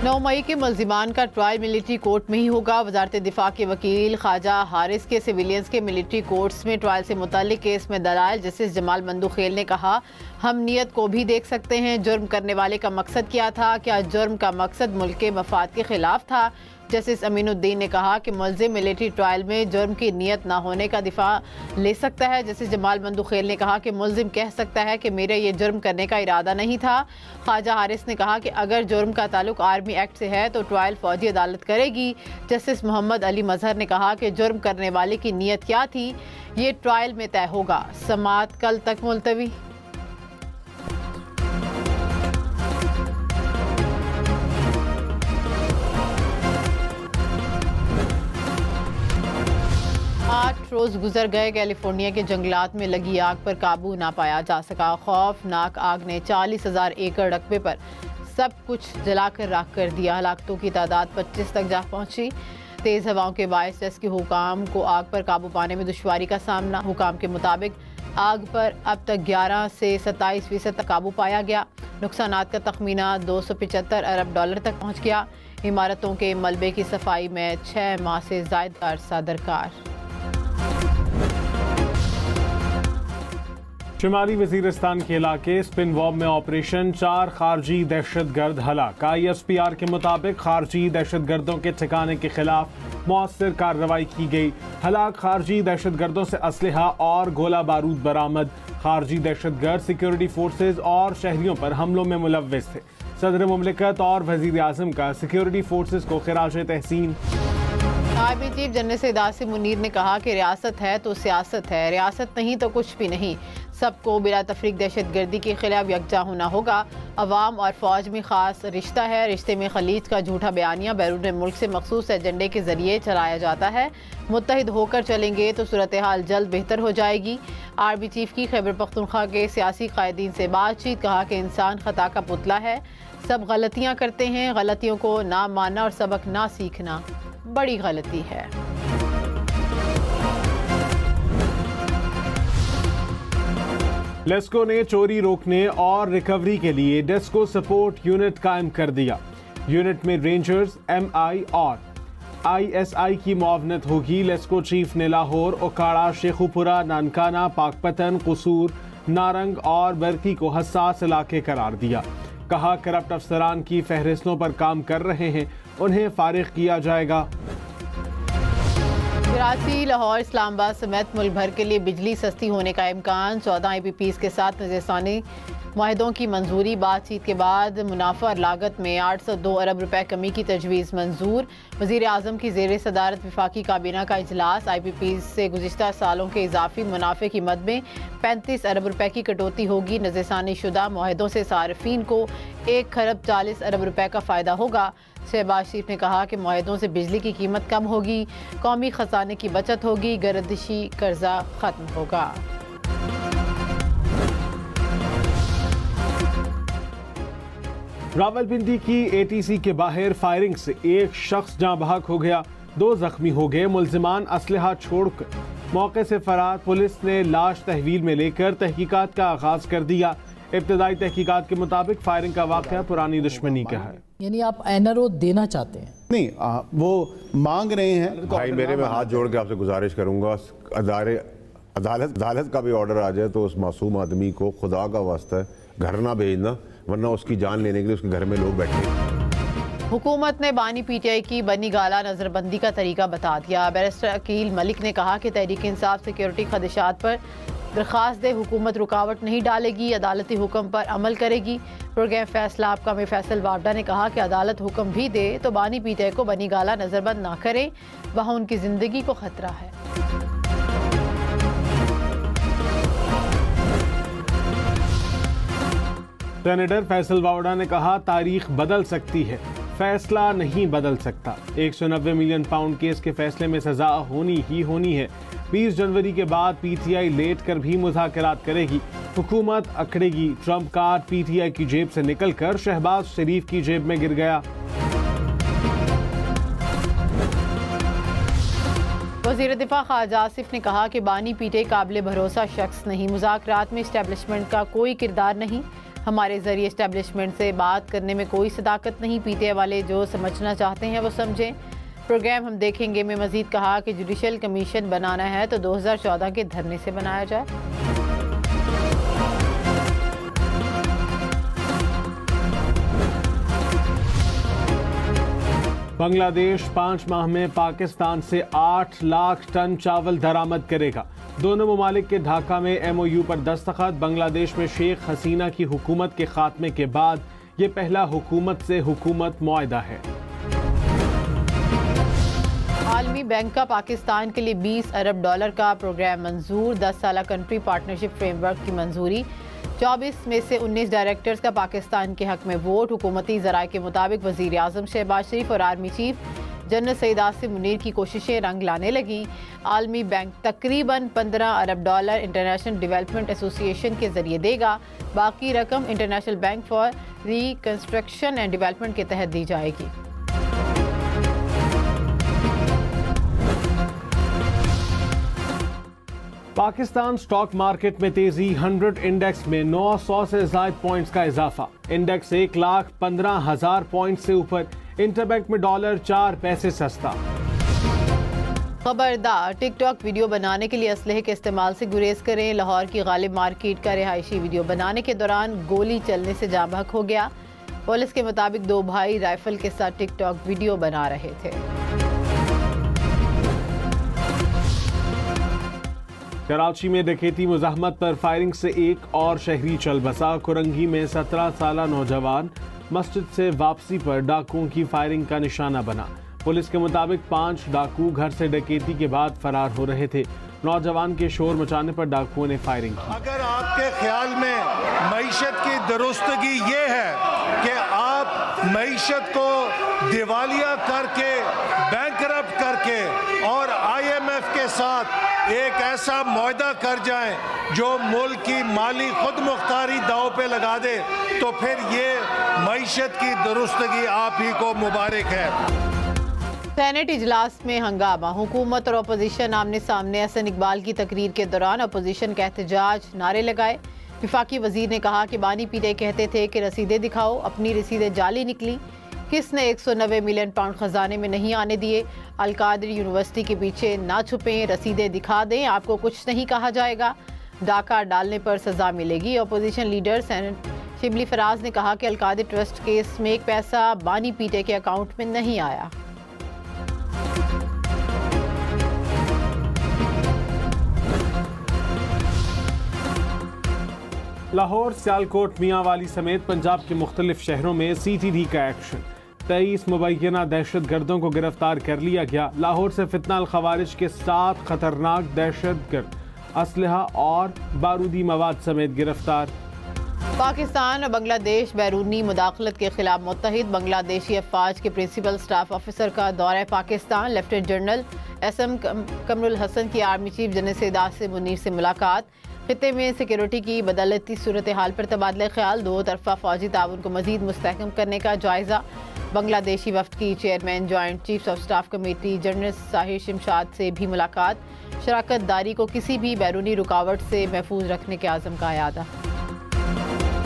9 मई के मुल्जिमान का trial military court में ही होगा। वजारत दिफा के वकील ख्वाजा हारिस के सिविलियंस के मिलिट्री कोर्ट्स में ट्रायल से मुताल्लिक केस में दलाइल जस्टिस जमाल मंदुखेल ने कहा, हम नियत को भी देख सकते हैं। जुर्म करने वाले का मकसद क्या था? क्या जुर्म का मकसद मुल्क के मफाद के खिलाफ था? जस्टिस अमीनुद्दीन ने कहा कि मुल्जिम मिलिट्री ट्रायल में जुर्म की नियत ना होने का दिफा ले सकता है। जस्टिस जमाल मंदुखेल ने कहा कि मुल्जिम कह सकता है कि मेरा ये जुर्म करने का इरादा नहीं था। ख्वाजा हारिस ने कहा कि अगर जुर्म का ताल्लुक आर्मी एक्ट से है तो ट्रायल फौजी अदालत करेगी। जस्टिस मोहम्मद अली मजहर ने कहा कि जुर्म करने वाले की नियत क्या थी ये ट्रायल में तय होगा। समाअत कल तक मुलतवी। रोज गुजर गए, कैलिफोर्निया के जंगलात में लगी आग पर काबू ना पाया जा सका। खौफनाक आग ने 40,000 एकड़ रकबे पर सब कुछ जलाकर राख कर दिया। हलाकतों की तादाद 25 तक जा पहुंची। तेज हवाओं के बायस रेस्क्यू हुकाम को आग पर काबू पाने में दुश्वारी का सामना। हुकाम के मुताबिक आग पर अब तक 11 से 27% तक काबू पाया गया। नुकसानात का तखमीना $275 अरब तक पहुँच गया। इमारतों के मलबे की सफाई में 6 माह से ज़ायद का अरसा दरकार। शुमाली वजीरिस्तान के इलाके स्पिनवॉब में ऑपरेशन, 4 खारजी दहशतगर्द हलाक। ISPR के मुताबिक खारजी दहशतगर्दों के ठिकाने के खिलाफ मौसर कार्रवाई की गई। हलाक खारजी दहशतगर्दों से असलहा और गोला बारूद बरामद। खारजी दहशतगर्द सिक्योरिटी फोर्सेज और शहरियों पर हमलों में मुलव्विस थे। सदर मुमलिकत और वजीर आजम का सिक्योरिटी फोर्सेज को खिराज तहसीन। Army chief general Syed Munir ने कहा कि रियासत है तो सियासत है, रियासत नहीं तो कुछ भी नहीं। सबको बिला तफरीक दहशतगर्दी के खिलाफ यकजा होना होगा। अवाम और फौज में खास रिश्ता है। रिश्ते में खलीज का झूठा बयानिया बैरून मुल्क से मखसूस एजेंडे के जरिए चलाया जाता है। मुत्तहिद होकर चलेंगे तो सूरत हाल जल्द बेहतर हो जाएगी। आर्मी चीफ की खैबर पख्तूनख्वा के सियासी कायदीन से बातचीत। कहा कि इंसान खता का पुतला है, सब गलतियाँ करते हैं। गलतियों को ना मानना और सबक ना सीखना बड़ी गलती है। लेस्को ने चोरी रोकने और रिकवरी के लिए डेस्को सपोर्ट यूनिट कायम कर दिया। यूनिट में रेंजर्स, MI और ISI की मुआवनत होगी। लेस्को चीफ ने लाहौर, ओकाड़ा, शेखुपुरा, नानकाना, पाकपतन, कसूर, नारंग और बरकी को हसास इलाके करार दिया। कहा करप्ट अफसरान की फहरिस्तों पर काम कर रहे हैं, उन्हें फारिग किया जाएगा। कराची, लाहौर, इस्लामाबाद समेत मुल्क भर के लिए बिजली सस्ती होने का इम्कान। 14 IPPs के साथ नज़रसानी मुआहदों की मंजूरी। बातचीत के बाद मुनाफा और लागत में 802 अरब रुपए कमी की तजवीज़ मंजूर। वज़ीर आज़म की ज़ेर सदारत विफाकी काबीना का इजलास। IPPs से गुज़िश्ता सालों के इजाफी मुनाफे की मद में 35 अरब रुपए की कटौती होगी। नज़रसानी शुदा मुआहदों से सार्फिन को 1 खरब 40 अरब रुपए का फ़ायदा होगा। शहबाज शरीफ ने कहा कि मुआहदों से बिजली की कीमत कम होगी, कौमी खजाने की बचत होगी, गर्दिशी कर्जा खत्म होगा। रावलपिंडी की ATC के बाहर फायरिंग से एक शख्स जाँ बहक हो गया, 2 जख्मी हो गए। मुल्जिमान असलहा छोड़कर मौके से फरार। पुलिस ने लाश तहवील में लेकर तहकीकात का आगाज कर दिया। इब्तदाई तहकीकात के मुताबिक फायरिंग का वाक़या पुरानी दुश्मनी का है। यानी आप NRO देना चाहते हैं? नहीं, वो मांग रहे हैं। भाई मेरे, मैं हाथ जोड़ के आपसे गुजारिश करूंगा, अदालत का भी ऑर्डर आ जाए तो उस मासूम आदमी को खुदा का वास्ता है घर ना भेजना, वरना उसकी जान लेने के लिए उसके घर में लोग बैठे। हुकूमत ने बानी PTI की बनी गाला नजरबंदी का तरीका बता दिया। बैरिस्टर अकील मलिक ने कहा कि तहरीक इंसाफ सिक्योरिटी खदशात पर दरख्वास्त दे, हुकूमत रुकावट नहीं डालेगी, अदालती हुक्म पर अमल करेगी। प्रोग्राम फैसला आपका में फैसल वावडा ने कहा कि अदालत हुक्म भी दे तो बानी PTI को बनी गाला नजरबंद ना करें, वहाँ उनकी जिंदगी को खतरा है। सेनेटर फैसल वावडा ने कहा तारीख बदल सकती है, फैसला नहीं बदल सकता। 190 मिलियन पाउंड केस के फैसले में सजा होनी ही होनी है। 20 जनवरी के बाद PTI लेट कर भी मुज़ाकरात करेगी। हुकूमत अकड़ेगी। ट्रंप कार्ड PTI की जेब से निकलकर शहबाज शरीफ की जेब में गिर गया। वज़ीर दिफा ख्वाजा आसिफ ने कहा कि बानी PTI काबिल भरोसा शख्स नहीं, मुज़ाकरात में इस्टेब्लिशमेंट का कोई किरदार नहीं। हमारे जरिए इस्टेब्लिशमेंट से बात करने में कोई सदाकत नहीं। पीटीआई वाले जो समझना चाहते हैं वो समझें। प्रोग्राम हम देखेंगे में मजीद कहा कि जुडिशल कमीशन बनाना है तो 2014 के धरने से बनाया जाए। बांग्लादेश 5 माह में पाकिस्तान से 8 लाख टन चावल दरामद करेगा। दोनों ममालिक के ढाका में MOU पर दस्तखत। बांग्लादेश में शेख हसीना की हुकूमत के खात्मे के बाद ये पहला हुकूमत से हुकूमत मुआहदा है। आलमी बैंक का पाकिस्तान के लिए $20 अरब का प्रोग्राम मंजूर। 10 साला कंट्री पार्टनरशिप फ्रेमवर्क की मंजूरी। 24 में से 19 डायरेक्टर्स का पाकिस्तान के हक में वोट। हुकूमती ज़राए के मुताबिक वज़ीर आज़म शहबाज शरीफ और army chief general Saeed Asim Munir की कोशिशें रंग लाने लगी। आलमी बैंक तकरीबन $15 अरब इंटरनेशनल डेवलपमेंट एसोसिएशन के जरिए देगा। बाकी रकम international bank for reconstruction and development के तहत दी जाएगी। पाकिस्तान स्टॉक मार्केट में तेजी। 100 इंडेक्स में 900 से ज़ायद पॉइंट्स का इजाफा। इंडेक्स 1,15,000 पॉइंट से ऊपर। इंटरबैंक में डॉलर 4 पैसे सस्ता। खबरदार, टिकटॉक वीडियो बनाने के लिए असलहे के इस्तेमाल से गुरेज करें। लाहौर की गालिब मार्केट का रिहायशी वीडियो बनाने के दौरान गोली चलने से जाँ बहक हो गया। पुलिस के मुताबिक 2 भाई राइफल के साथ टिकटॉक वीडियो बना रहे थे। कराची में डकैती मुज़ाहमत पर फायरिंग से एक और शहरी चल बसा। कुरंगी में 17 साला नौजवान मस्जिद से वापसी पर डाकुओं की फायरिंग का निशाना बना। पुलिस के मुताबिक 5 डाकू घर से डकैती के बाद फरार हो रहे थे। नौजवान के शोर मचाने पर डाकुओं ने फायरिंग की। अगर आपके ख्याल में मईशत की दुरुस्तगी ये है कि आप मईशत को दिवालिया करके, बैंकरप्ट करके और IMF के साथ एक ऐसा मुआहदा कर जाएं जो मुल्क की माली खुद मुख्तारी दाव पे लगा दे, तो फिर ये मईशत की दुरुस्तगी आप ही को मुबारक है। सेनेट इजलास में हंगामा। हुकूमत और अपोजिशन आमने सामने। हसन इकबाल की तकरीर के दौरान अपोजिशन का एहतजाज, नारे लगाए। विफाकी वजीर ने कहा कि बानी पीटे कहते थे कि रसीदें दिखाओ, अपनी रसीदें जाली निकली। किसने 190 मिलियन पाउंड खजाने में नहीं आने दिए? अलकादरी यूनिवर्सिटी के पीछे ना छुपें, रसीदें दिखा दें, आपको कुछ नहीं कहा जाएगा। डाका डालने पर सजा मिलेगी। Opposition leader senate Shibli Faraz ने कहा कि अलकादरी ट्रस्ट केस में एक पैसा बानी पीटे के अकाउंट में नहीं आया। लाहौर, सियालकोट, मियांवाली समेत पंजाब के मुख्तलिफ शहरों में CTD का एक्शन। 23 मुबैना दहशत गर्दों को गिरफ्तार कर लिया गया। लाहौर से फितना अल खवारिज के 7 खतरनाक दहशत गर्द असलहा और बारूदी मवाद समेत गिरफ्तार। पाकिस्तान और बांग्लादेश बैरूनी मुदाखलत के खिलाफ मुत्तहिद। बांग्लादेशी अफवाज के प्रिंसिपल स्टाफ ऑफिसर का दौरा Pakistan. Lieutenant general SM Qamrul Hasan की army chief general Saeed Asim Munir से मुलाकात। खित्ते में सिक्योरिटी की बदलती सूरत हाल पर तबादला ख्याल। 2 तरफा फौजी ताउन को मजीद मुस्तहकम करने का जायजा। बांग्लादेशी वफ्द की chairman joint chief of staff committee general Sahir Shamshad से भी मुलाकात। शराकत दारी को किसी भी बैरूनी रुकावट से महफूज रखने के आज़म का यादा।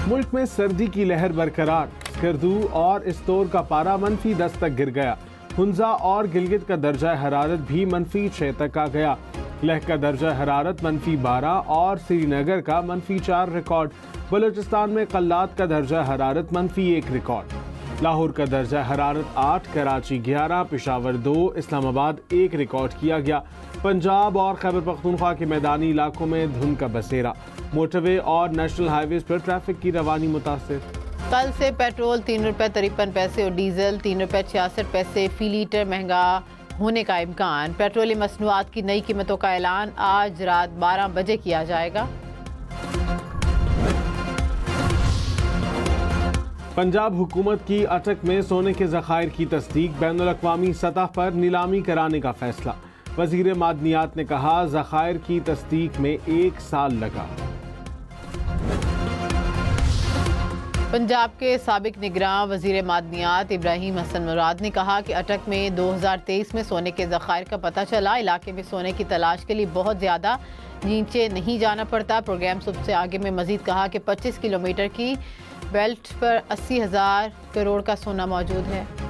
मुल्क में सर्दी की लहर बरकरार। स्कर्दू और इस्तोर का पारा -10 तक गिर गया। हुंजा और गिलगित का दर्जा हरारत भी -6 तक आ गया। लेह का दर्जा हरारत -12 और श्रीनगर का -4 रिकॉर्ड। बलूचिस्तान में कल्लात का दर्जा हरारत -1 रिकॉर्ड। लाहौर का दर्जा हरारत 8, कराची 11, पेशावर 2, इस्लामाबाद 1 रिकॉर्ड किया गया। पंजाब और खैबर पख्तूनख्वा के मैदानी इलाकों में धुंध का बसेरा। मोटरवे और नेशनल हाईवेज पर ट्रैफिक की रवानी मुतासिर। कल से पेट्रोल ₹3.53 और डीजल ₹3.66 फी लीटर महंगा होने का इम्कान। पेट्रोलियम मसनूआत की नई कीमतों का ऐलान आज रात 12 बजे किया जाएगा। पंजाब हुकूमत की अटक में सोने के ज़खायर की तस्दीक। बैनुल-अक़वामी सतह पर नीलामी कराने का फैसला। वज़ीर मादनियात ने कहा ज़खायर की तस्दीक में 1 साल लगा। पंजाब के साबिक निगरान वज़ीर मादनियात इब्राहिम हसन मुराद ने कहा कि अटक में 2023 में सोने के ज़खायर का पता चला। इलाके में सोने की तलाश के लिए बहुत ज़्यादा नीचे नहीं जाना पड़ता। प्रोग्राम सबसे आगे में मजीद कहा कि 25 किलोमीटर की बेल्ट पर 80,000 करोड़ का सोना मौजूद है।